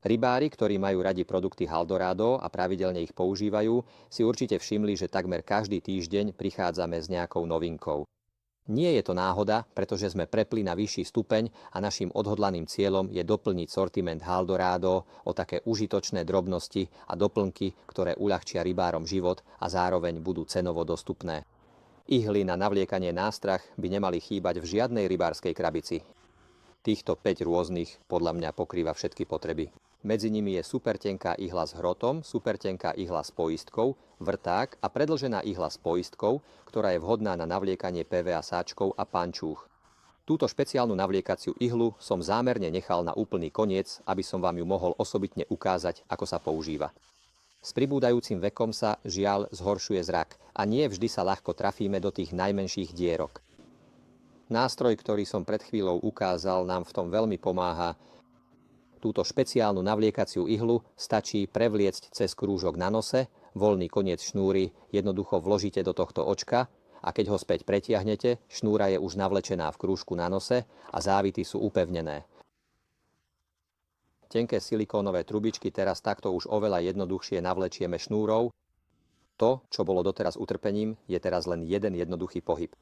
Rybári, ktorí majú radi produkty Haldorado a pravidelne ich používajú, si určite všimli, že takmer každý týždeň prichádzame s nejakou novinkou. Nie je to náhoda, pretože sme prepli na vyšší stupeň a naším odhodlaným cieľom je doplniť sortiment Haldorado o také užitočné drobnosti a doplnky, ktoré uľahčia rybárom život a zároveň budú cenovo dostupné. Ihly na navliekanie nástrah by nemali chýbať v žiadnej rybárskej krabici. Týchto 5 rôznych podľa mňa pokrýva všetky potreby. Medzi nimi je supertenká ihla s hrotom, supertenká ihla s poistkou, vrták a predĺžená ihla s poistkou, ktorá je vhodná na navliekanie PVA sáčkov a pančúch. Túto špeciálnu navliekaciu ihlu som zámerne nechal na úplný koniec, aby som vám ju mohol osobitne ukázať, ako sa používa. S pribúdajúcim vekom sa, žiaľ, zhoršuje zrak a nie vždy sa ľahko trafíme do tých najmenších dierok. Nástroj, ktorý som pred chvíľou ukázal, nám v tom veľmi pomáha. Túto špeciálnu navliekaciu ihlu stačí prevliecť cez krúžok na nose, voľný koniec šnúry jednoducho vložíte do tohto očka a keď ho späť pretiahnete, šnúra je už navlečená v krúžku na nose a závity sú upevnené. Tenké silikónové trubičky teraz takto už oveľa jednoduchšie navlečieme šnúrou. To, čo bolo doteraz utrpením, je teraz len jeden jednoduchý pohyb.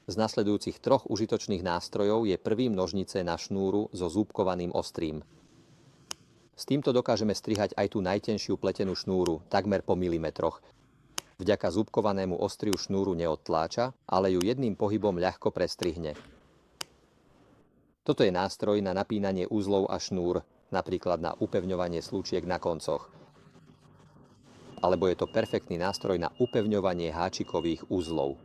Z nasledujúcich 3 užitočných nástrojov je prvým nožnice na šnúru so zúbkovaným ostrím. S týmto dokážeme strihať aj tú najtenšiu pletenú šnúru, takmer po milimetroch. Vďaka zúbkovanému ostriu šnúru neodtláča, ale ju jedným pohybom ľahko prestrihne. Toto je nástroj na napínanie uzlov a šnúr, napríklad na upevňovanie slúčiek na koncoch. Alebo je to perfektný nástroj na upevňovanie háčikových uzlov.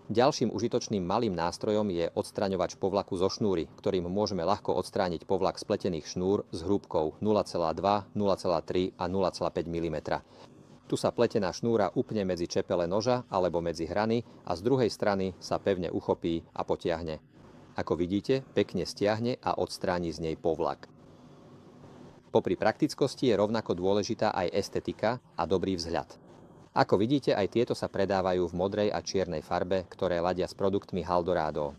Ďalším užitočným malým nástrojom je odstraňovač povlaku zo šnúry, ktorým môžeme ľahko odstrániť povlak z pletených šnúr s hrúbkou 0,2, 0,3 a 0,5 mm. Tu sa pletená šnúra upne medzi čepele noža alebo medzi hrany a z druhej strany sa pevne uchopí a potiahne. Ako vidíte, pekne stiahne a odstráni z nej povlak. Popri praktickosti je rovnako dôležitá aj estetika a dobrý vzhľad. Ako vidíte, aj tieto sa predávajú v modrej a čiernej farbe, ktoré ladia s produktmi Haldorado.